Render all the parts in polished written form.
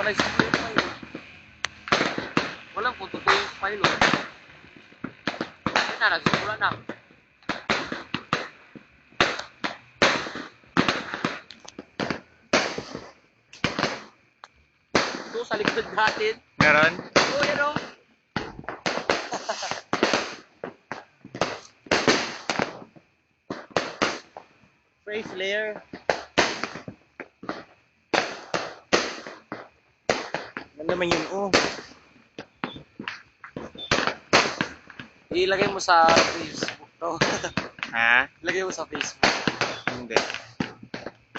pala yung pilot. Walang kung totoo yung pilot. Ayun na, nagsimula na. Ito sa likod natin. Meron? Oo, yan o. Face layer. Ano naman yun? Oh. Ilagay mo sa Facebook to. Ha? Ilagay mo sa Facebook. Hindi.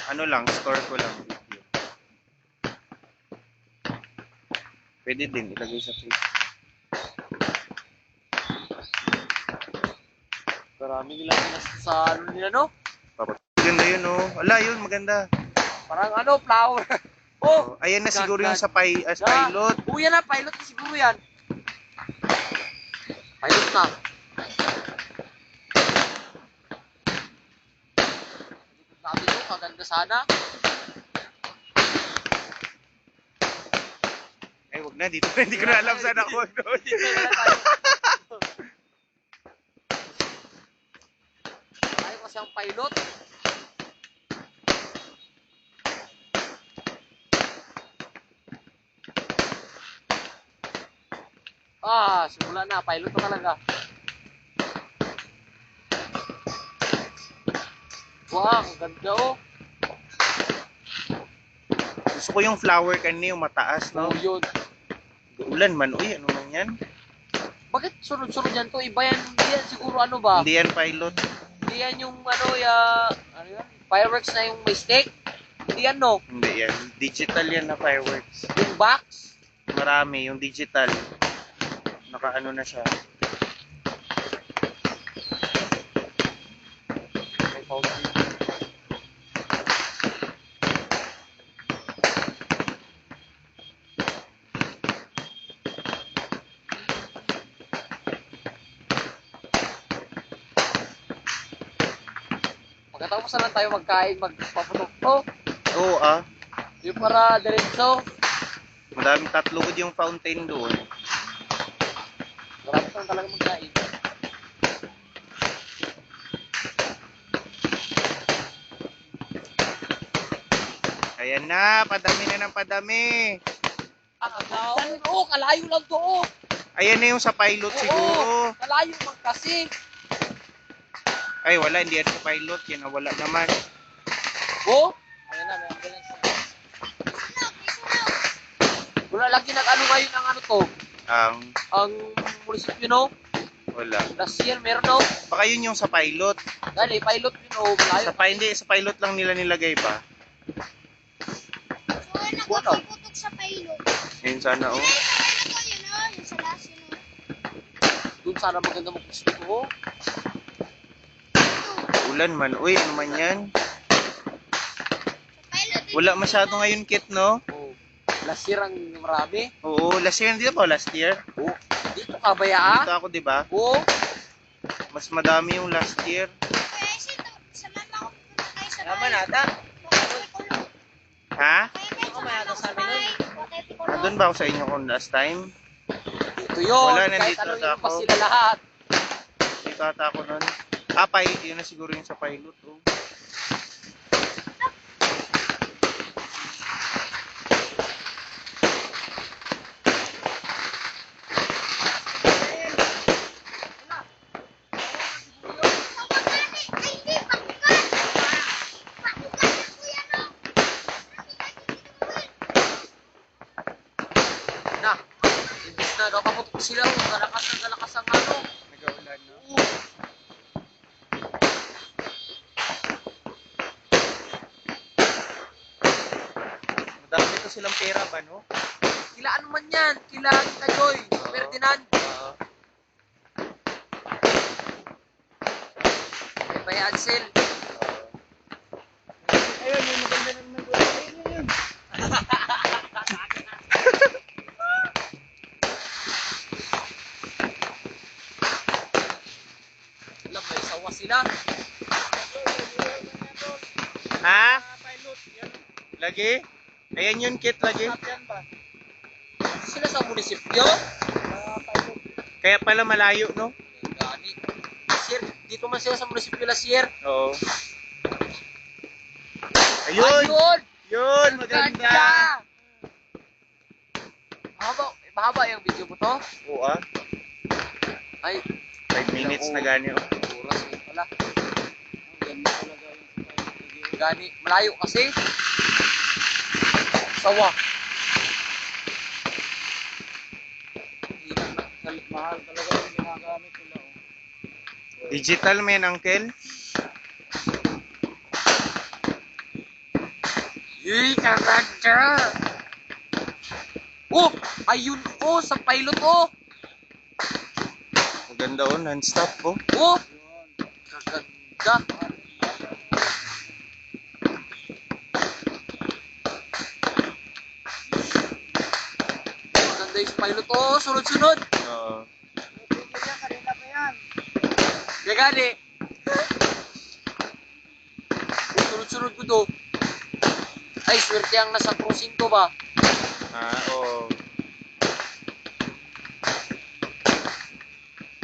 Ano lang, store ko lang video. Pwede din ilagay sa Facebook. Marami nilang sa ano nila, no? Maganda yun, oh. Ala, yun, maganda. Parang ano, flower. Oh! Ayan na siguro God. yung sa pilot. Oo, yan na. Pilot na siguro yan. Pilot na. Sabi ko, kaganda sana. Ay, wag na. Dito hindi ko na alam saan ako. Ayaw kasi ang pilot. Simula na. Pilot na talaga. Wow, ang ganda oh. Gusto ko yung flower kanina, yung mataas, no? Oh, yun. Ulan man. Uy, ano man yan? Bakit sunod-sunod yan to? Iba yan. Hindi yan siguro ano ba? Hindi yan pilot. Hindi yan yung ano yan? Fireworks na yung may stick? Hindi yan no? Hindi yan. Digital yan na fireworks. Yung box? Marami, yung digital. Naka-ano na siya. May fountain. Pagkatapos na lang tayo magkain, magpaputok to. Oo, Yung para diretso. madaming tatlugod yung fountain doon. Marami ka lang talaga magkain. Ayan na, padami na ng padami. Oo, kalayo lang to. Oh. Ayan na yung sa pilot siguro. Kalayo man kasi. Ay, wala, hindi yan sa pilot. Yan, wala naman. Oh? Ayan na, may ambulance na. Wala lagi nag-ano ngayon ang ano to. Ang munisipyo no? Wala. Last year meron no? Baka yun yung sa pilot. Dali, pilot yun oh. Malayo. Hindi, sa pilot lang nila nilagay pa. So, nagpapaputok sa pilot. Yun sana, oh. Ay, sa pilot yun, oh. Yung sa last yun, oh. Doon sana maganda mag-gusto ko. Ulan man. Uy, ano man yan? Sa pilot yun. Wala masyado ngayon, Kit, no? Oh. Last year ang marami. Oo, last year, hindi ba? Last year? Oh. Dito kabaya. Dito ako, di ba? Oh. Mas madami yung last year. Kaya sito, sa mama ko pupunta tayo sa Naman bahay. ata. Ha? Kaya kahit sa mama ko sa bahay. Andun ba ako sa inyo kung last time? Dito yun. Wala, Kahit nandito ano na yun ako. pa sila lahat. Dito ata ako nun. Yun na siguro yung sa pilot, oh. Na. Imbis na nakaputok sila. Galakas ang ano. Nag-aulan, no? Madami ko silang pera ba, no? Kila ano man yan. Kila Tita Joy. Ferdinand. May Ansel. Ayun, yung maganda ng nag-aulan. Ayun. Alam, may sawa sila. Ha? Lagi? Ayan yun, Kit, lagi. Yan ba? sila sa munisipyo. Kaya pala malayo, no? Gani. Sir, dito man sila sa munisipyo last year. Oo. Ayun! Ayun! Yun! Maganda! Mahaba yung video mo to? Oo ah. Ay, 5 minutes na gani. Oh. oras mo pala. Gani, malayo kasi. Sawa. Mahal talaga yung ginagamit nila. Digital men, uncle. Yay, kaganda! Oh! Ayun oh! Sa pilot oh! Maganda oh, non-stop oh. Oh! Kaganda! Maganda yung pilot oh! Sunod-sunod! Oo. Kanina pa yan. Kaya gani! Sunod-sunod ko to. Ay, swerte ang nasa cruising to ba? Oo.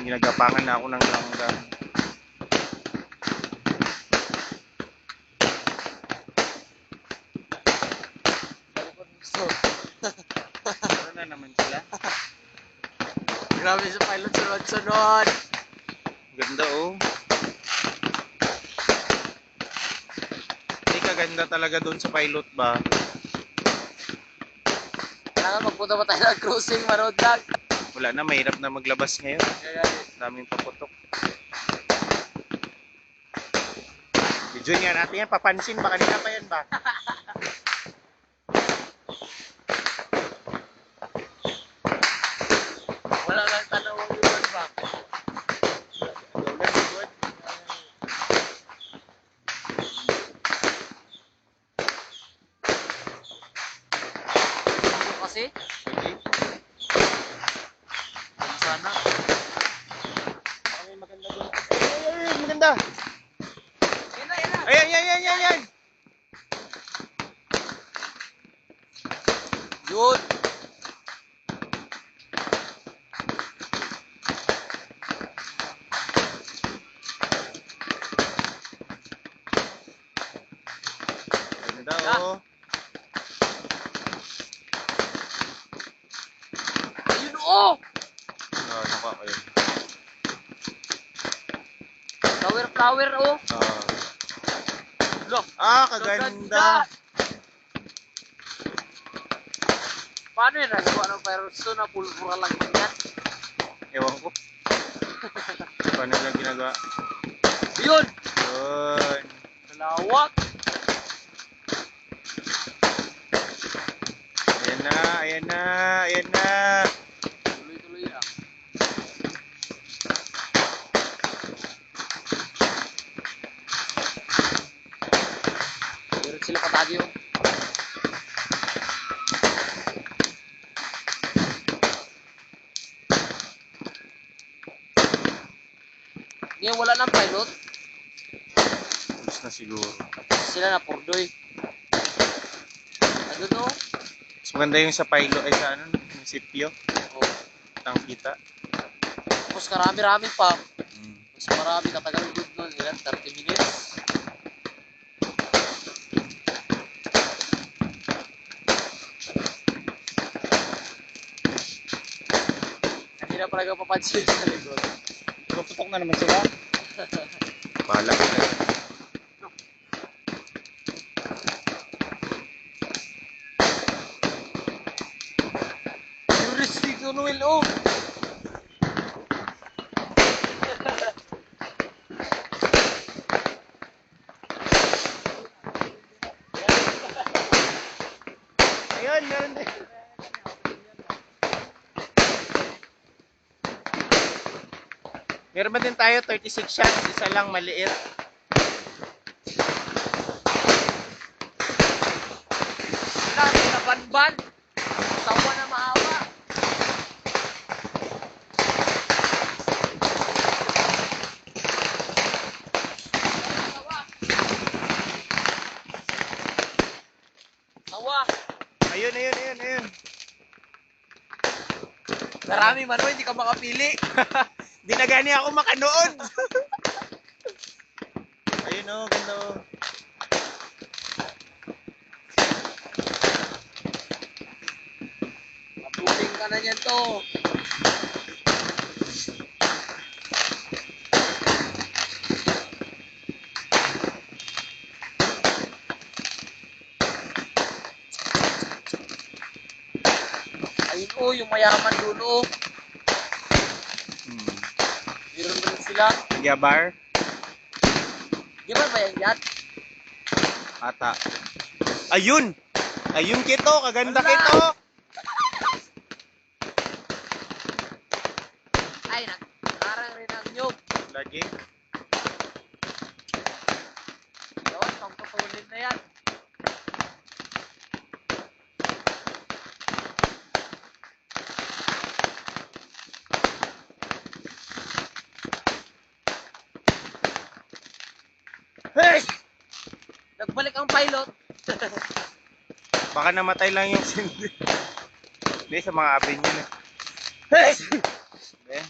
Ginagapangan na ako ng langgam. So, Ano na naman sila? grabe sa pilot sunod-sunod! Ganda oh. Hindi kaganda talaga doon sa pilot ba? Kailangan magpunta pa tayo ng cruising, manood lang. Wala na, mahirap na maglabas ngayon. Kaya gani. Daming paputok. Video niya natin yan, papansin ba? Kanina pa yan ba? Wala lang tanawang yun ba? Ulan, good. Ano kasi? Okay. Sana. Ay, maganda doon. Ay, maganda. Yan na, yan na. Ayan. Yun. Ganda oh. Ayun oh! Oh, nakuha ko yun. Flower oh. Look. Kaganda. Paano yun? Nagawa ng pero na pulpura lang yan. Ewan ko. Paano lang ginagawa? Yun! Yun. Kalawak! Ayan na. Tuloy-tuloy na. Meron sila patagi yung ngayon wala ng pilot. Tapos na siguro. Sila na purdoy. Ano no? Mas maganda yung sa pilot ay sa ano, yung sipyo. Oh. Tang kita. Tapos karami-rami pa. Mm. Mas marami katagal doon nun. Ilan? 30 minutes. Kanina pa nagpapansin sa likod. Putok na naman sila. Bahala ka na. Curious dito, Noel, oh! Ayun, meron din. Meron ba din tayo 36 shots, isa lang maliit. Dami na banban. Tawa na mahaba. Tawa. Ayun. Marami man, hindi ka makapili. Di na gani ako makanood. Ayun o, ganda o. Mapuling ka na niyan to. Ayun o, yung mayaman dulo. Meron rin sila. Gabar? Di ba yan yan? Ata. Ayun! Ayun kito, kaganda Wala. kito! Ay, nakarang rin ang nyug. Lagi. Yun, pangputulin na yan. Hey! Nagbalik ang pilot. Baka namatay lang yung sindi. Hindi, sa mga abin yun eh. Hey! Ben.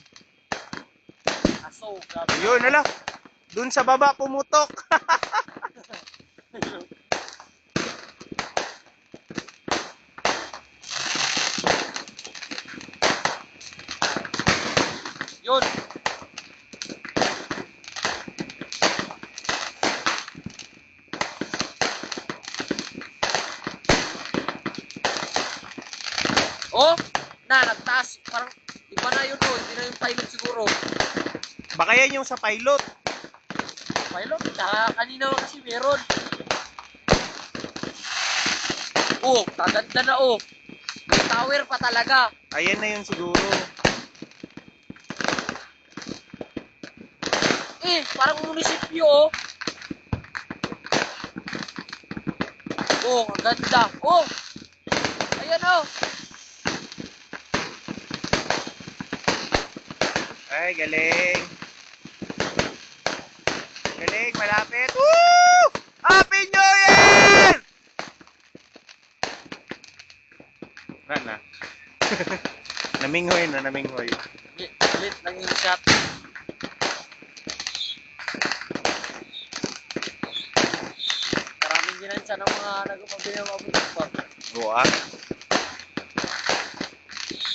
Aso, grabe. Yun, ala. Dun sa baba pumutok. Yun. Oh, nagtaas. Parang iba na yun oh. Hindi na yung pilot siguro. Baka yan yung sa pilot. Pilot, kanina kasi meron. Oh, kaganda na oh. May tower pa talaga. Ayan na yun siguro. Parang munisipyo oh. Oh, ang ganda. Oh, ayan oh. Ay, galing. Galing, malapit. Woo! Happy New Year! Na. Naminghoy na, naminghoy. Ulit lang yung shot. Maraming ginansya ng mga nagpapabili ng mga butok. Buwa.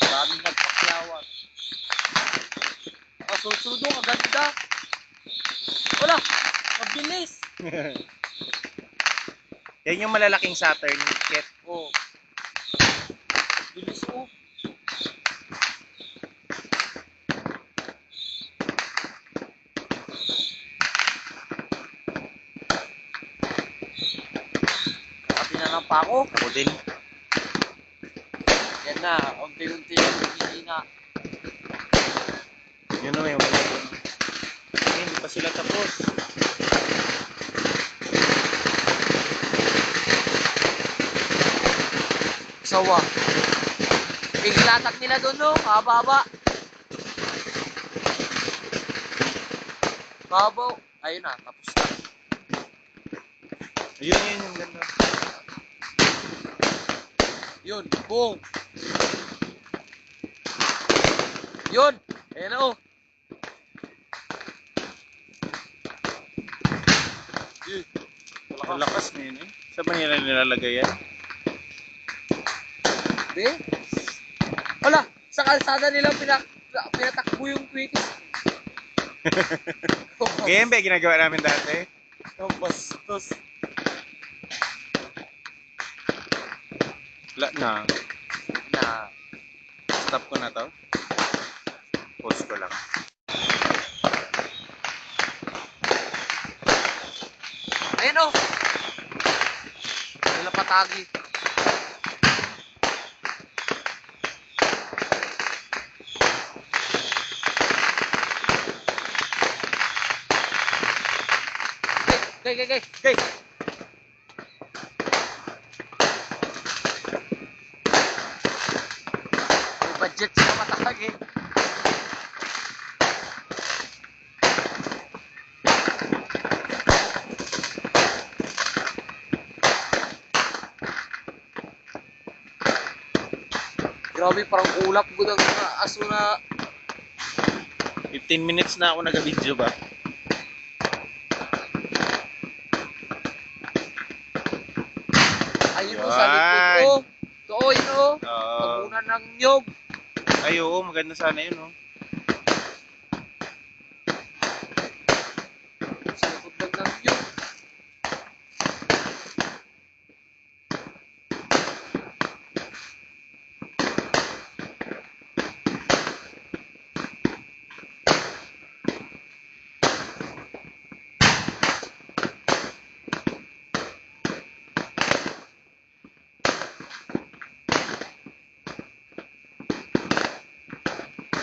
Maraming nagpakyawag. Susunod ang ganda. Wala, mabilis. Yan yung malalaking Saturn kit. Oh. Bilis oh. Nakapinanan pa ako. Ako din. Yan na, unti-unti yung hihina. Yun o, yung malalaking. Ay, hindi pa sila tapos. Sawa. Igilatag nila doon no, haba-haba. Babaw. Ayun na, tapos na. Yun yung ganda. Yun, boom. Yun, ayun na oh. Ang lakas na yun eh. Saan ba nila nilalagay yan? Be? Wala, sa kalsada nila pinatakbo yung quickies. Ganyan ba yung ginagawa namin dati? Ang bastos. Wala na. Na, Stop ko na to. Pause ko lang. ayun oh. Wala patagi. Gay. May budget sila matag eh. Grabe, parang ulap ko ng mga aso na. 15 minutes na ako nag-video ba? Ayun o, sa likod Yan. ko. Oo, yun o. Oo. Tabunan ng nyog. Ay, oo, maganda sana yun, oh. Sa likod lang ng nyog.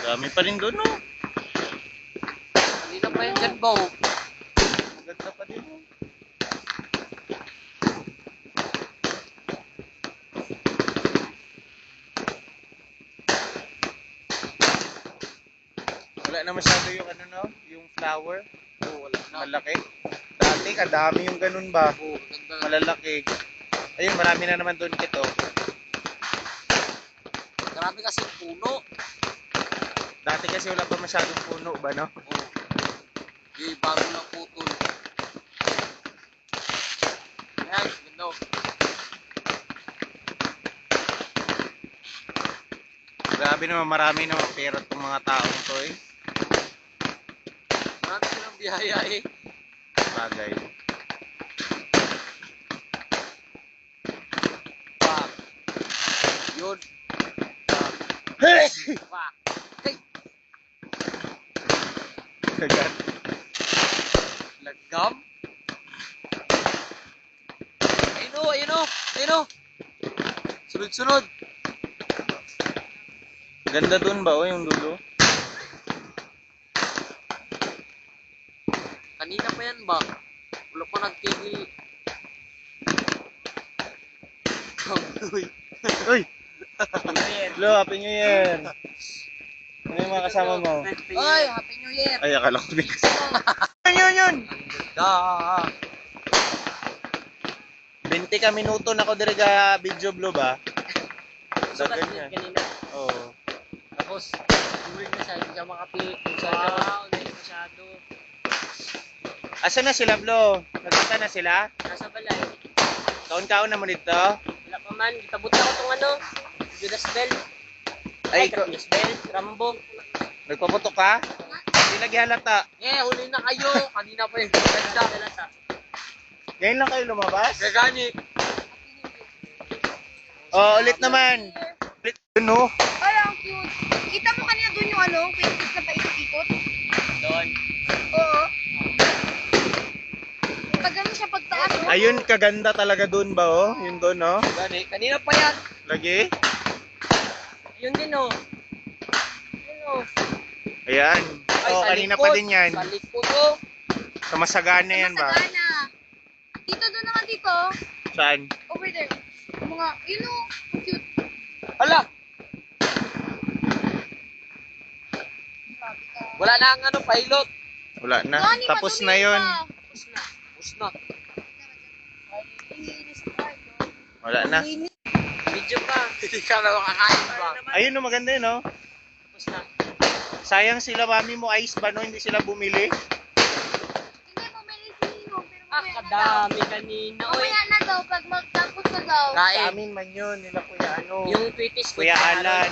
Dami pa rin doon, oh. Kanina pa yan dyan ba o? Maganda pa din, oh. Wala na masyado yung ano, no? Yung flower. Oo, wala na. Malaki. Dati, kadami yung ganun ba? Oo, ganda. Malalaki. Ayun, marami na naman doon kito. Marami kasi puno. Dati kasi wala pa masyadong puno ba, no? Oo. Yung bago lang putol. Ayan, ganda o. Grabe naman, marami naman pera itong mga taong to, eh. Marami silang biyaya eh. Bagay. Pak. Yun. Pak. Hey! Pak. Hey! Kagat. Lagam. Ayun o, ayun o. Ayun o. Sunod-sunod. Ganda doon ba, oh, yung dulo? Kanina pa yan ba? Wala pa nagtigil. Uy. Uy! Hello, Happy New Year! Ano yung mga kasama mo? Ay, Happy New Year! Ay, akala ko din kasama. Yun! Da. 20 ka minuto na ko dire ga video blue ba? Dagan niya. Kanina. Oo. Tapos, during na siya, hindi siya makapili. Wow, hindi masyado. Asa na sila, Blo? Nagpunta na sila? Nasa balay. Kaon-kaon na mo dito? Wala pa man. Kitabot ako itong ano. Judas Bell. Ay, ikaw, Judas Bell. Rambo. nagpaputok ka? Hindi lagi halata. Eh, huli na kayo. Kanina pa yung ganda. Ngayon lang kayo lumabas? Gagani. Oh, ulit naman. Ulit. Ano? Ay, ang cute. Kita mo kanina doon yung ano, painted na paikot-ikot? Doon. Oo. Tagal mo siya pagtaas. oh. Ayun, kaganda talaga doon ba, oh? Yun doon, oh. Gani. Kanina pa yan. Lagi? Yun din oh. Yun oh. Ayan. Ay, Oh, sa kanina likod. pa din yan. Sa likod oh. Sa Masagana yan ba? Masagana. Dito doon naman dito. Saan? Over there. Yung mga, yun o, ang cute. Hala. Grabe ka. Wala na ang ano, pilot. Wala na. Gani, Tapos na madumi yun. pa. Tapos na. Tapos na. Iniinis sa car, no? Wala na. Video pa. Hindi ka na makakain ba? Ayun, oh, maganda yun, oh. Tapos na. Sayang sila mami mo ice ba, no? Hindi sila bumili. Hindi mo may Nino, pero Ah, mamaya na daw. kadami kanina. Oy. Mamaya na daw, pag magtapos na daw. Sa Kain. amin man yun, nila Kuya ano. Yung tweeties ko. Kuya Alan.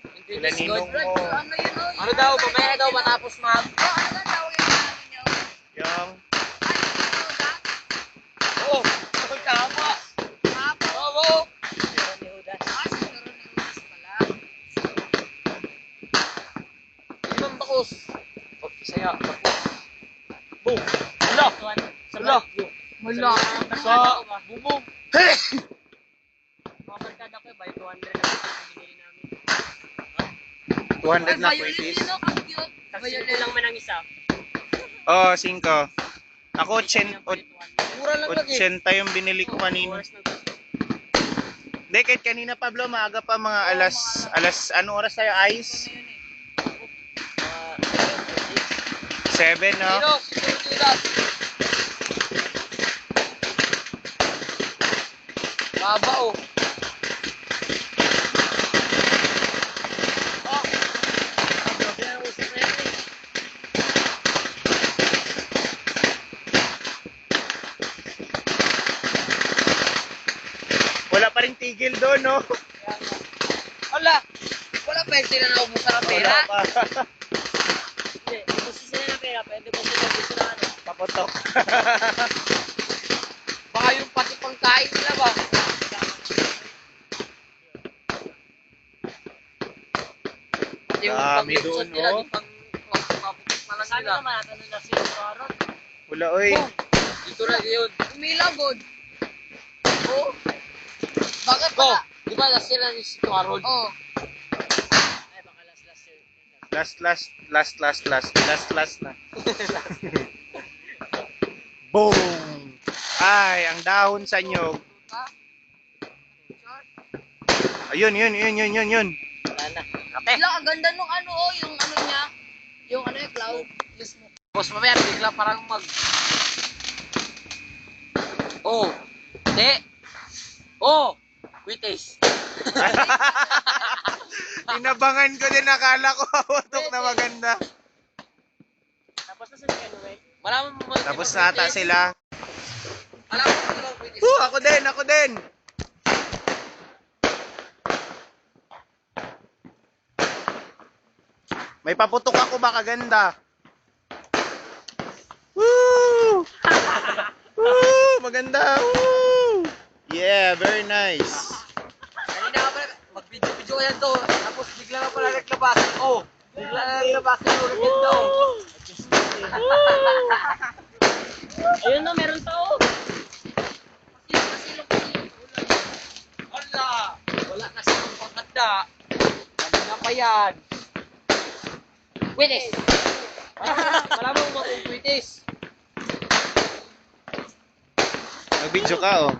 Yung Sila tweeties ko. Ninong mo. Ano yun o? Ano daw, mamaya na daw matapos mag. Oh, ano daw tawag yung namin yun? Yung, Ano yun daw? Oo. Oh, tama. Hapo. Oo. Ah, siguro ni Udas pala. Limang bakos. Okay, saya. Bakos. Boom. Hala. Hala. Wala. Sa bubong. hey! Mga barkada ko, by 200 lang ang binili namin. 200 na Violet pwede. yun o, ang cute. Violet lang man ang isa. Oh, 5. Ako, 80 Mura lang lagi. yung binili ko kanina. Hindi, kahit kanina, Pablo, maaga pa mga alas, anong oras tayo, ice? 7, no? Pero, susunod. Baba oh. Wala pa rin tigil doon, no? Wala. Wala pa yun sila naubusan ng pera. Wala pa. Hindi. Kung sila ng pera, pwede mo sila gusto na ano. Paputok. Baka yung pati pangkain nila ba? Pati yung Dami pang-lipson doon, nila, no? di pang maputok na lang sila. Sana naman natin na sila sa araw. Wala, oy. Dito na yun. Umilagod. Oo. Bakit Go! pala? Di ba last sila ni si Tuarol? Oo. Ay, baka last yun. Last na. Boom! Ay, ang dahon sa nyog. Ha? Ayun. Wala na. Ate! Wala, ang ganda nung ano, oh, yung ano niya. Yung ano yung cloud. Yes mo. Boss, mamaya bigla parang Oh! Hindi! Oh! Quitis! Inabangan ko din, akala ko hawatok na maganda. Tapos na sila anyway. Malaman mo Tapos na ata sila. Malaman mo sila quitis. Ako din. May paputok ako, baka ganda. Woo! Woo! Maganda. Woo! Yeah, very nice. Kanina ka pala, mag-video yan to. Tapos bigla ka pala naglabasan. Oh! Bigla na naglabasan yung ulit to. Ayun na, meron pa oh. Pasilong. Wala! Wala na silang pangkanda. Kanina pa yan. Quitis! Malaman mo kung quitis. Nag-video ka, oh.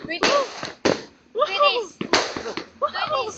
Quitis. Quitis. Quitis.